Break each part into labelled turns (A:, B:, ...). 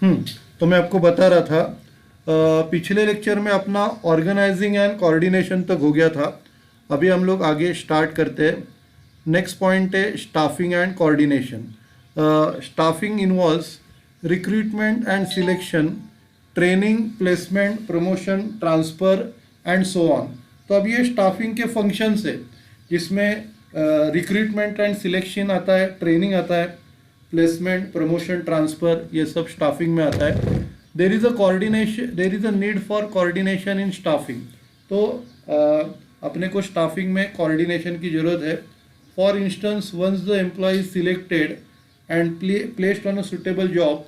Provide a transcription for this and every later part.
A: हम्म तो मैं आपको बता रहा था, पिछले लेक्चर में अपना ऑर्गेनाइजिंग एंड कोऑर्डिनेशन तक हो गया था। अभी हम लोग आगे स्टार्ट करते हैं। नेक्स्ट पॉइंट है staffing and coordination. Staffing involves recruitment and selection, training, placement, promotion, transfer and so on. तो अब ये स्टाफिंग के फंक्शंस है, जिसमें रिक्रूटमेंट एंड सिलेक्शन आता है, ट्रेनिंग आता है, प्लेसमेंट, प्रमोशन, ट्रांसफ़र, ये सब स्टाफिंग में आता है। There is a coordination, there is a need for coordination in staffing. तो अपने को स्टाफिंग में कोऑर्डिनेशन की ज़रूरत है। For instance, once the employee is selected and placed on a suitable job,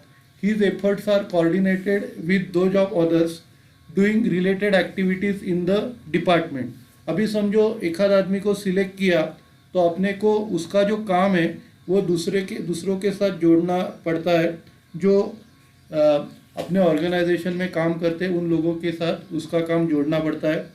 A: his efforts are coordinated with those of others doing related activities in the department. अभी समझो एक आध आदमी को सिलेक्ट किया, तो अपने को उसका जो काम है वो दूसरों के साथ जोड़ना पड़ता है। जो अपने ऑर्गेनाइजेशन में काम करते हैं उन लोगों के साथ उसका काम जोड़ना पड़ता है।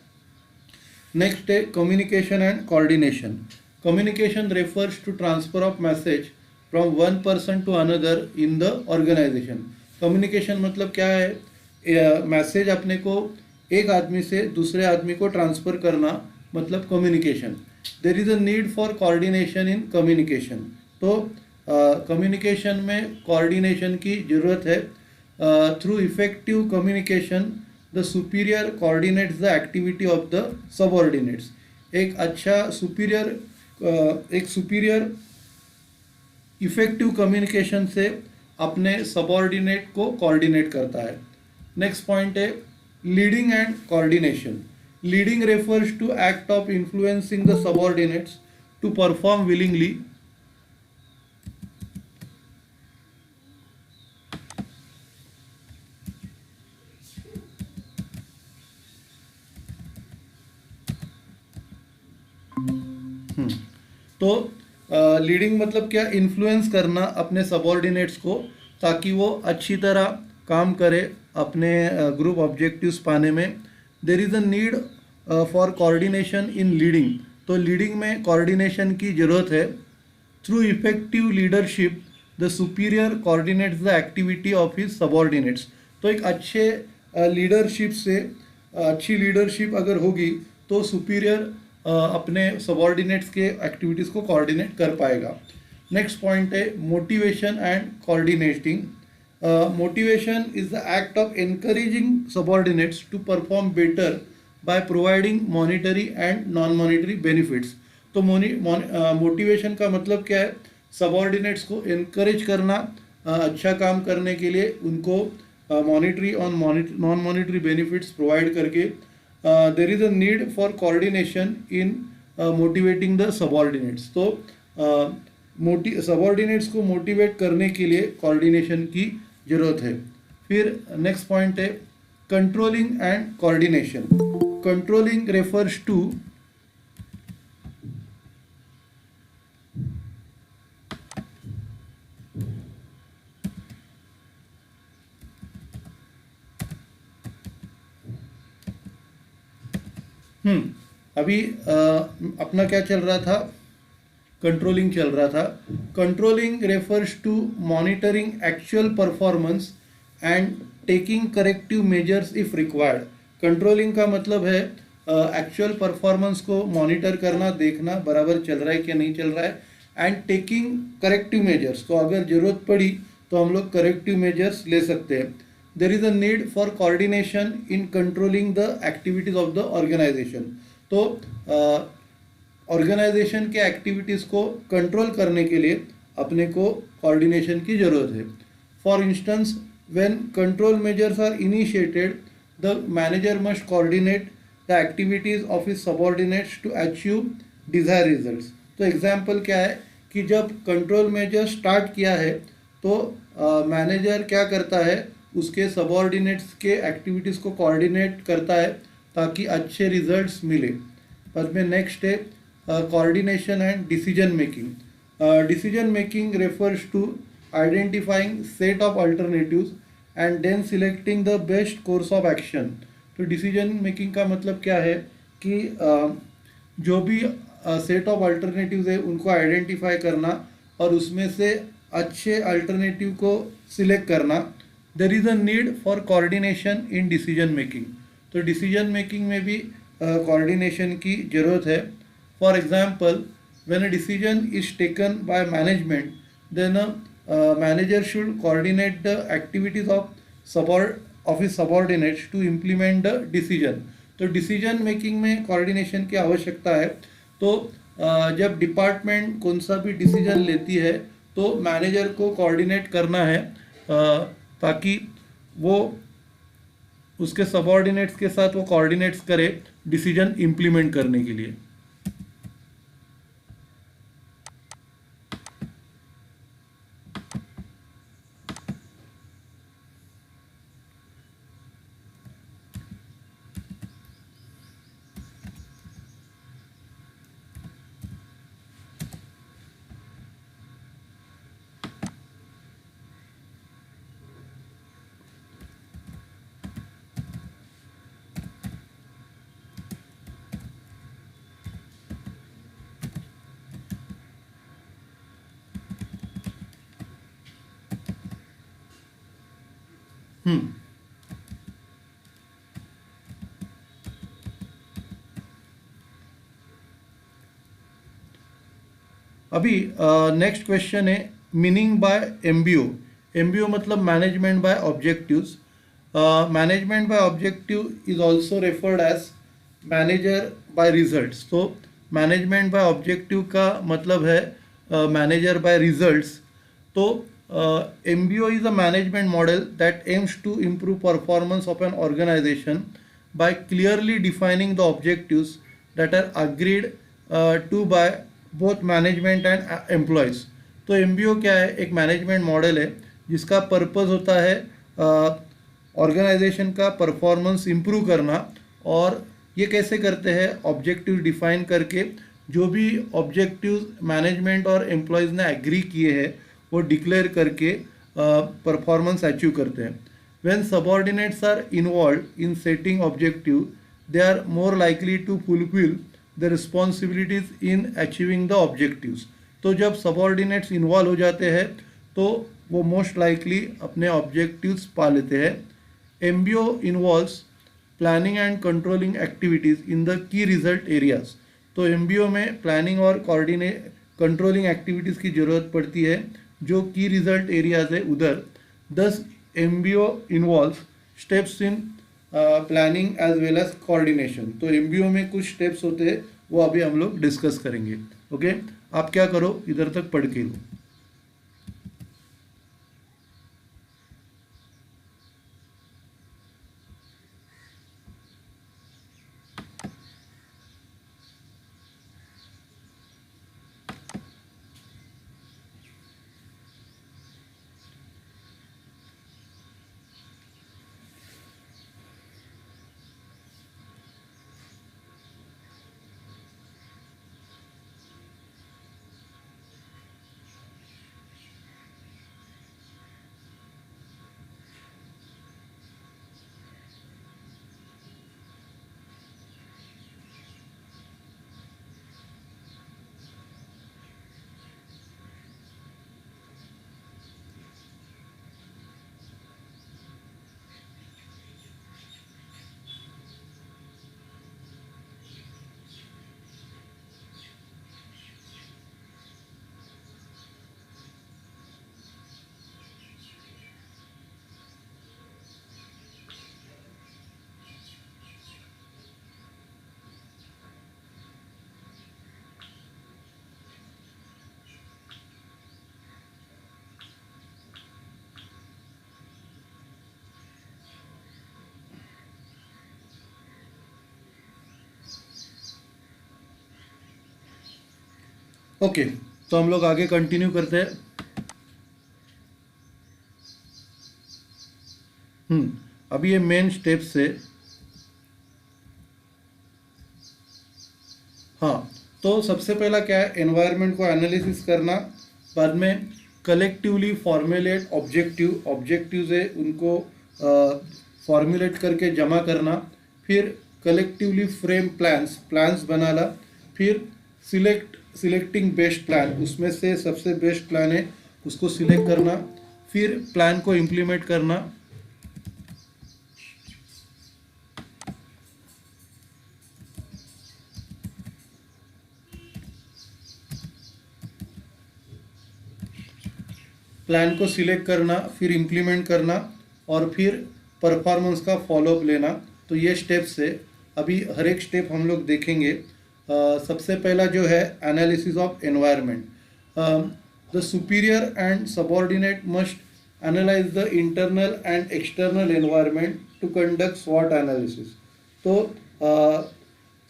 A: नेक्स्ट है communication and coordination. Communication refers to transfer of message from one person to another in the organisation. Communication मतलब क्या है? मैसेज अपने को एक आदमी से दूसरे आदमी को ट्रांसफ़र करना, मतलब communication. There is a need for coordination in communication. तो कम्युनिकेशन में कोऑर्डिनेशन की ज़रूरत है। Through effective communication the superior coordinates the activity of the subordinates. एक अच्छा सुपीरियर इफेक्टिव कम्युनिकेशन से अपने सबऑर्डिनेट को कोऑर्डिनेट करता है। नेक्स्ट पॉइंट है leading and coordination. Leading refers to act of influencing the subordinates to perform willingly. तो leading मतलब क्या? इन्फ्लुएंस करना अपने सबऑर्डिनेट्स को, ताकि वो अच्छी तरह काम करे अपने ग्रुप ऑब्जेक्टिव्स पाने में। देर is a need for coordination in leading. तो लीडिंग में कोऑर्डिनेशन की ज़रूरत है। Through effective leadership the superior coordinates the activity of his subordinates. तो एक अच्छे लीडरशिप से, अच्छी लीडरशिप अगर होगी तो सुपीरियर अपने सबऑर्डिनेट्स के एक्टिविटीज़ को कोऑर्डिनेट कर पाएगा। नेक्स्ट पॉइंट है motivation and coordinating. Motivation is the act of encouraging subordinates to perform better by providing monetary and non monetary benefits. तो मोटिवेशन का मतलब क्या है? सबऑर्डिनेट्स को इनकरेज करना, अच्छा काम करने के लिए उनको मॉनिटरी और नॉन मॉनिटरी बेनिफिट्स प्रोवाइड करके। There is a need for coordination in motivating the subordinates. तो सबऑर्डिनेट्स को मोटिवेट करने के लिए कोऑर्डिनेशन की ज़रूरत है। फिर नेक्स्ट पॉइंट है controlling and coordination. Controlling refers to अभी अपना क्या चल रहा था? कंट्रोलिंग चल रहा था। Controlling refers to monitoring actual performance and taking corrective measures if required. Controlling का मतलब है एक्चुअल परफॉर्मेंस को मॉनिटर करना, देखना बराबर चल रहा है कि नहीं चल रहा है, एंड टेकिंग करेक्टिव मेजर्स। तो अगर ज़रूरत पड़ी तो हम लोग करेक्टिव मेजर्स ले सकते हैं। There is a need for coordination in controlling the activities of the organisation. तो ऑर्गेनाइजेशन के एक्टिविटीज़ को कंट्रोल करने के लिए अपने को कोऑर्डिनेशन की ज़रूरत है। For instance, when control measures are initiated, the manager must coordinate the activities of his subordinates to achieve desire results. तो एग्जाम्पल क्या है कि जब कंट्रोल मेजर स्टार्ट किया है तो मैनेजर क्या करता है? उसके सबऑर्डिनेट्स के एक्टिविटीज़ को कोऑर्डिनेट करता है ताकि अच्छे रिजल्ट्स मिले। पर में नेक्स्ट है coordination and decision making. Decision making refers to identifying set of alternatives and then selecting the best course of action. तो decision making का मतलब क्या है कि जो भी सेट ऑफ अल्टरनेटिव्स है उनको आइडेंटिफाई करना और उसमें से अच्छे अल्टरनेटिव को सिलेक्ट करना, there is a need for coordination in decision making. तो डिसीजन मेकिंग में भी कोऑर्डिनेशन की ज़रूरत है। For example, when a decision is taken by management, then manager should coordinate the activities of his subordinates to implement the decision. तो decision making में coordination की आवश्यकता है। तो जब डिपार्टमेंट कौन सा भी डिसीजन लेती है तो मैनेजर को कोऑर्डिनेट करना है ताकि वो उसके सबॉर्डिनेट्स के साथ वो कोऑर्डिनेट्स करे डिसीजन इम्प्लीमेंट करने के लिए। हम्म अभी नेक्स्ट क्वेश्चन है मीनिंग बाय एमबीओ। एमबीओ मतलब management by objectives. Management by objective is also referred as manager by results. तो मैनेजमेंट बाय ऑब्जेक्टिव का मतलब है मैनेजर बाय रिजल्ट्स। तो MBO is a management model that aims to improve performance of an organization by clearly defining the objectives that are agreed to by both management and employees। तो MBO क्या है? एक management model है जिसका purpose होता है organisation का performance improve करना। और ये कैसे करते हैं? ऑब्जेक्टिव डिफाइन करके जो भी ऑब्जेक्टिव्स मैनेजमेंट और एम्प्लॉयज़ ने एग्री किए हैं वो डिक्लेयर करके परफॉर्मेंस अचीव करते हैं। When subordinates are involve in setting objective, they are more likely to fulfil the responsibilities in achieving the objectives. तो जब सबऑर्डिनेट्स इन्वॉल्व हो जाते हैं तो वो मोस्ट लाइकली अपने ऑब्जेक्टिव्स पा लेते हैं। MBO involves planning and controlling activities in the key result areas. तो MBO में प्लानिंग और कंट्रोलिंग एक्टिविटीज़ की ज़रूरत पड़ती है जो की रिजल्ट एरियाज है उधर। Thus MBO involve steps in planning as well as coordination. तो MBO में कुछ स्टेप्स होते हैं वो अभी हम लोग डिस्कस करेंगे। ओके, आप क्या करो, इधर तक पढ़ के लो। ओके, तो हम लोग आगे कंटिन्यू करते हैं। अभी ये मेन स्टेप्स है। हाँ, तो सबसे पहला क्या है? एनवायरनमेंट को एनालिसिस करना। बाद में कलेक्टिवली फॉर्मुलेट ऑब्जेक्टिव्स है उनको फॉर्मुलेट करके जमा करना। फिर कलेक्टिवली फ्रेम प्लान्स बनाना। फिर सिलेक्टिंग बेस्ट प्लान, उसमें से सबसे बेस्ट प्लान है उसको सिलेक्ट करना। फिर प्लान को इम्प्लीमेंट करना। प्लान को सिलेक्ट करना, फिर इम्प्लीमेंट करना और फिर परफॉर्मेंस का फॉलोअप लेना। तो ये स्टेप्स है, अभी हर एक स्टेप हम लोग देखेंगे। सबसे पहला जो है analysis of environment. The superior and subordinate must analyze the internal and external environment to conduct स्वॉट एनालिसिस। तो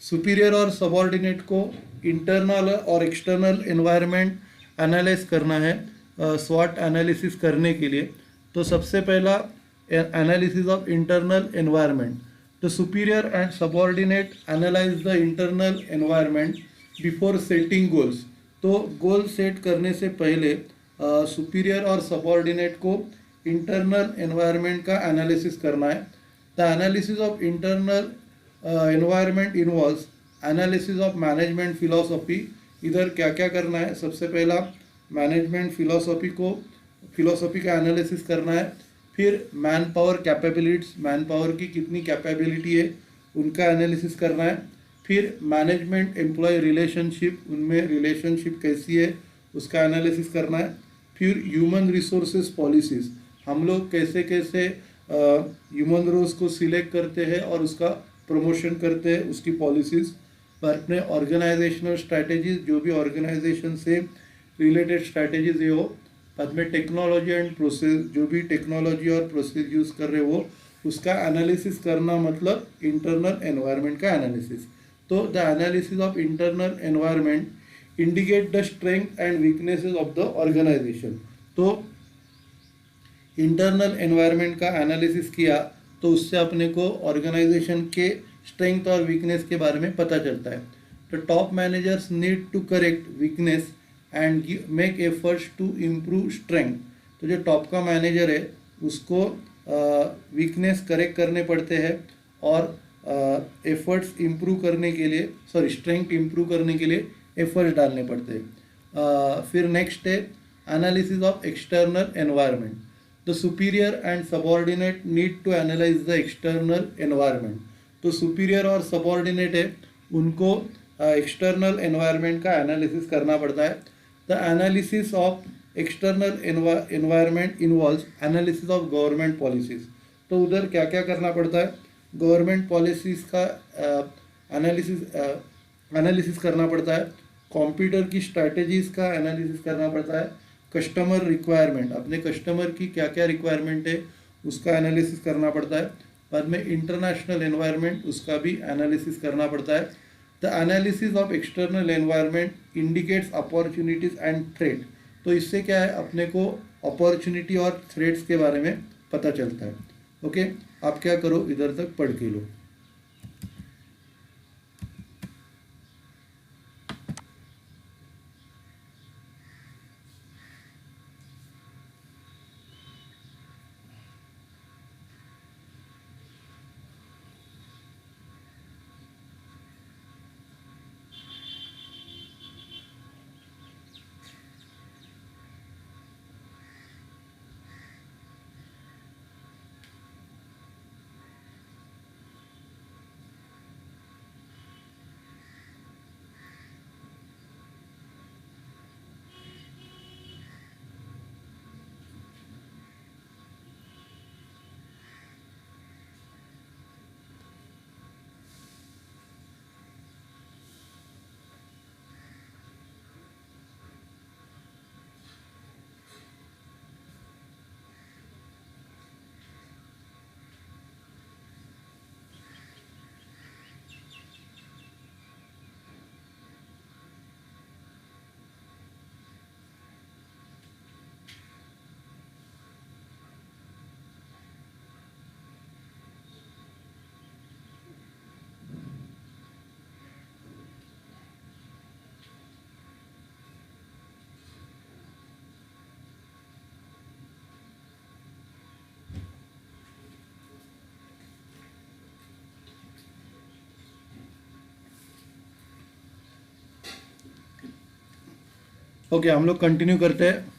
A: सुपीरियर और सबऑर्डिनेट को इंटरनल और एक्सटर्नल एनवायरनमेंट एनालाइज करना है स्वॉट एनालिसिस करने के लिए। तो सबसे पहला analysis of internal environment. The superior and subordinate analyse the internal environment before setting goals. तो गोल सेट करने से पहले सुपीरियर और सबऑर्डिनेट को इंटरनल एनवायरनमेंट का एनालिसिस करना है। The analysis of internal environment involves analysis of management philosophy. इधर क्या क्या करना है, सबसे पहला मैनेजमेंट फिलॉसफी का एनालिसिस करना है। फिर man power capabilities, man power की कितनी कैपेबिलिटी है उनका एनालिसिस करना है। फिर मैनेजमेंट एम्प्लॉय रिलेशनशिप, उनमें रिलेशनशिप कैसी है उसका एनालिसिस करना है। फिर ह्यूमन रिसोर्सेज पॉलिसीज़, हम लोग कैसे कैसे ह्यूमन रोज को सिलेक्ट करते हैं और उसका प्रमोशन करते हैं, उसकी पॉलिसीज़। अपने ऑर्गेनाइजेशनल स्ट्रैटेजीज, जो भी ऑर्गेनाइजेशन से रिलेटेड स्ट्रैटेजीज है वो। बाद में टेक्नोलॉजी एंड प्रोसेस, जो भी टेक्नोलॉजी और प्रोसेस यूज़ कर रहे हो उसका एनालिसिस करना, मतलब इंटरनल एनवायरनमेंट का एनालिसिस। तो the analysis of internal environment indicate the strength and weaknesses of the organisation. तो इंटरनल एनवायरनमेंट का एनालिसिस किया तो उससे अपने को ऑर्गेनाइजेशन के स्ट्रेंथ और वीकनेस के बारे में पता चलता है। तो top managers need to correct weakness and make efforts to improve strength. तो जो टॉप का मैनेजर है उसको वीकनेस करेक्ट करने पड़ते हैं और एफर्ट्स इम्प्रूव करने के लिए, स्ट्रेंथ इम्प्रूव करने के लिए एफर्ट्स डालने पड़ते हैं। फिर नेक्स्ट है analysis of external environment. The superior and subordinate need to analyse the external environment. तो सुपीरियर और सबऑर्डिनेट है, उनको एक्सटर्नल एनवायरनमेंट का एनालिसिस करना पड़ता है। The analysis of external environment involves analysis of government policies. तो उधर क्या क्या करना पड़ता है, गवर्नमेंट पॉलिसीज़ का एनालिसिस करना पड़ता है। कंप्यूटर की स्ट्रैटेजीज़ का एनालिसिस करना पड़ता है। कस्टमर रिक्वायरमेंट, अपने कस्टमर की क्या क्या रिक्वायरमेंट है उसका एनालिसिस करना पड़ता है। बाद में इंटरनेशनल एनवायरनमेंट, उसका भी एनालिसिस करना पड़ता है। The analysis of external environment indicates opportunities and threat. तो इससे क्या है, अपने को अपॉर्चुनिटी और थ्रेट्स के बारे में पता चलता है। ओके, आप क्या करो, इधर तक पढ़ के लो। ओके, हम लोग कंटिन्यू करते हैं।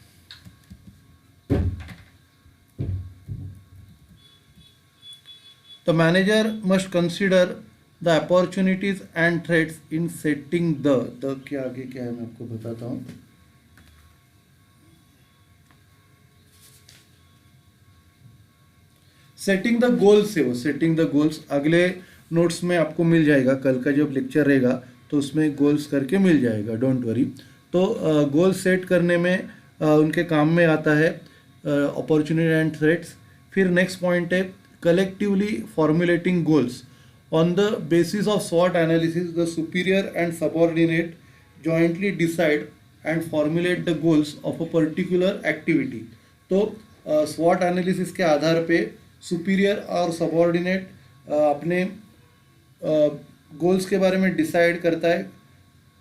A: The manager must consider the opportunities and threats in setting the के आगे क्या है मैं आपको बताता हूँ। सेटिंग द गोल्स है वो, सेटिंग द गोल्स अगले नोट्स में आपको मिल जाएगा, कल का जब लेक्चर रहेगा तो उसमें गोल्स करके मिल जाएगा, डोंट वरी। तो गोल सेट करने में उनके काम में आता है अपॉर्चुनिटी एंड थ्रेट्स। फिर नेक्स्ट पॉइंट है collectively formulating goals on the basis of स्वॉट analysis the superior and subordinate jointly decide and formulate the goals of a particular activity. तो स्वॉट एनालिसिस के आधार पे सुपीरियर और सबऑर्डिनेट अपने गोल्स के बारे में डिसाइड करता है,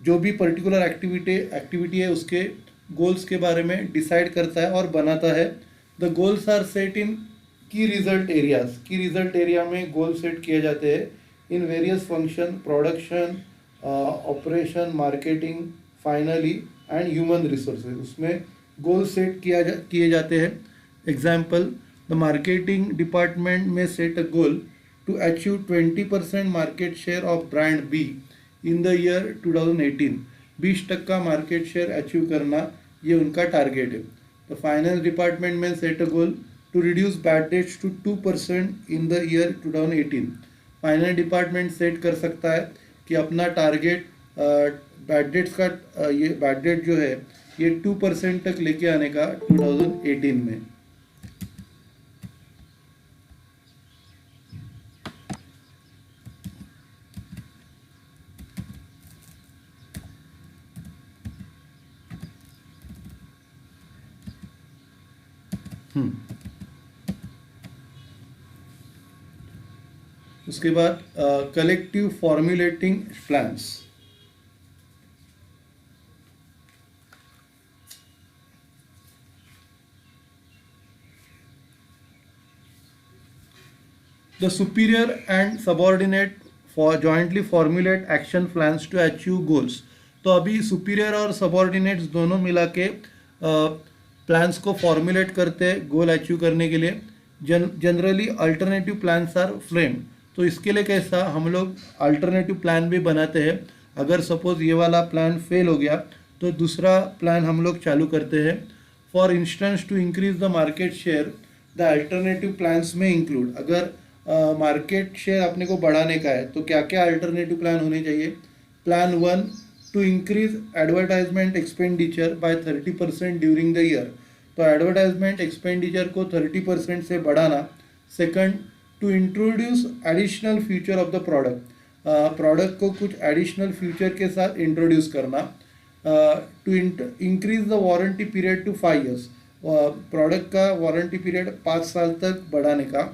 A: जो भी पर्टिकुलर एक्टिविटी है उसके गोल्स के बारे में डिसाइड करता है और बनाता है। The goals are set in key result areas, key result area में गोल सेट किए जाते हैं in various function, production, operation, marketing, finally and human resources, उसमें गोल सेट किए जाते हैं। एग्जाम्पल, द मार्केटिंग डिपार्टमेंट में set a goal to achieve 20% market share of brand B in the year 2018। 20% market share achieve करना ये उनका target है। The finance department में set a goal to reduce bad debts to 2% in the year 2018। Finance department set कर सकता है कि अपना टारगेट बैड डेट्स का ये बैड डेट जो है ये 2% तक लेके आने का 2018 में। उसके बाद collective formulating plans. The superior and subordinate for jointly formulate action plans to achieve goals। तो अभी superior और subordinates दोनों मिला के प्लान्स को फॉर्मुलेट करते हैं गोल अचीव करने के लिए। Generally alternative plans are frame. तो इसके लिए कैसा, हम लोग अल्टरनेटिव प्लान भी बनाते हैं। अगर सपोज ये वाला प्लान फेल हो गया तो दूसरा प्लान हम लोग चालू करते हैं। For instance to increase the market share the alternative plans में इंक्लूड, अगर मार्केट शेयर अपने को बढ़ाने का है तो क्या क्या अल्टरनेटिव प्लान होने चाहिए। Plan 1, to increase advertisement expenditure by 30% during the year. तो एडवर्टाइजमेंट एक्सपेंडिचर को 30% से बढ़ाना। Second, to introduce additional feature of the product, product को कुछ एडिशनल फीचर के साथ इंट्रोड्यूस करना। To increase the warranty period to 5 years, प्रोडक्ट का वारंटी पीरियड 5 साल तक बढ़ाने का।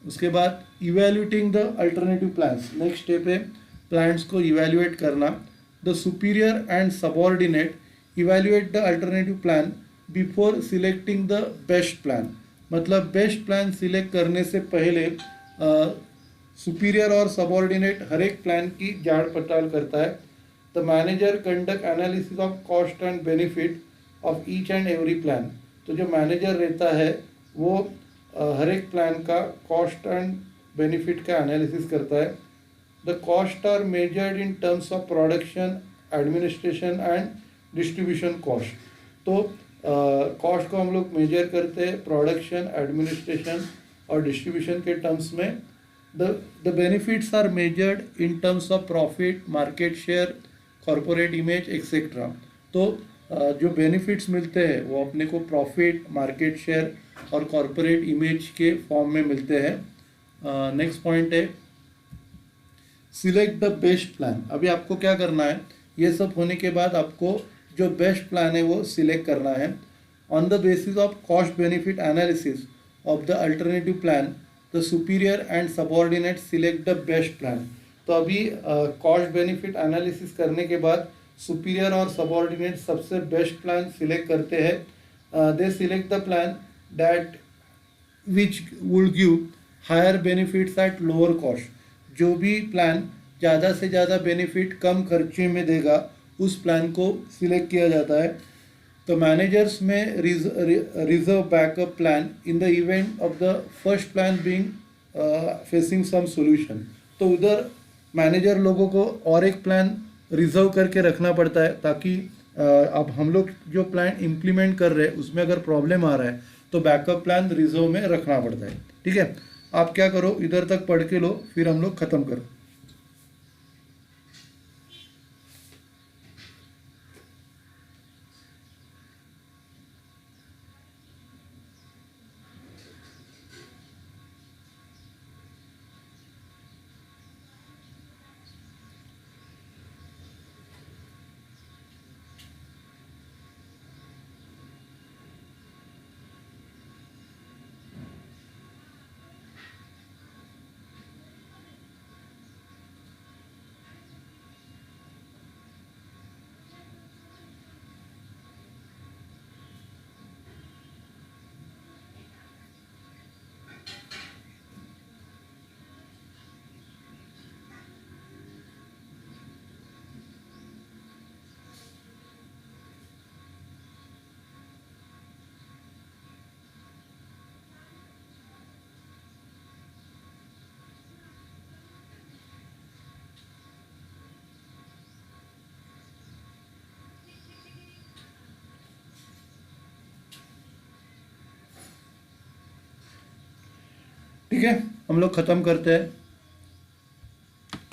A: उसके बाद evaluating the alternative plans, next step है प्लान्स को इवेल्युएट करना। The superior and subordinate evaluate the alternative plan before selecting the best plan. मतलब बेस्ट प्लान सिलेक्ट करने से पहले सुपीरियर और सबऑर्डिनेट हर एक प्लान की जांच पड़ताल करता है। The manager conduct analysis of cost and benefit of each and every plan. तो जो मैनेजर रहता है वो हर एक प्लान का कॉस्ट एंड बेनिफिट का एनालिसिस करता है। The cost are measured in terms of production, administration and distribution cost. तो कॉस्ट को हम लोग मेजर करते हैं प्रोडक्शन, एडमिनिस्ट्रेशन और डिस्ट्रीब्यूशन के टर्म्स में। The benefits are measured in terms of profit, market share, corporate image etcetera. तो जो बेनिफिट्स मिलते हैं वो अपने को प्रॉफिट, मार्केट शेयर और कॉरपोरेट इमेज के फॉर्म में मिलते हैं। नेक्स्ट पॉइंट है सिलेक्ट द बेस्ट प्लान। अभी आपको क्या करना है, ये सब होने के बाद आपको जो बेस्ट प्लान है वो सिलेक्ट करना है। On the basis of cost benefit analysis of the alternative plan the superior and subordinate select the best plan. तो अभी कॉस्ट बेनिफिट एनालिसिस करने के बाद सुपीरियर और सबऑर्डिनेट सबसे बेस्ट प्लान सिलेक्ट करते हैं। They select the plan that which would give higher benefits at lower cost. जो भी प्लान ज़्यादा से ज़्यादा बेनिफिट कम खर्चे में देगा उस प्लान को सिलेक्ट किया जाता है। तो मैनेजर्स में reserve backup plan in the event of the first plan being facing some solution. तो उधर मैनेजर लोगों को और एक प्लान रिजर्व करके रखना पड़ता है ताकि अब हम लोग जो प्लान इम्प्लीमेंट कर रहे हैं उसमें अगर प्रॉब्लम आ रहा है तो बैकअप प्लान रिजर्व में रखना पड़ता है। ठीक है, आप क्या करो, इधर तक पढ़ के लो, फिर हम लोग ख़त्म करो। ठीक है, हम लोग ख़त्म करते हैं।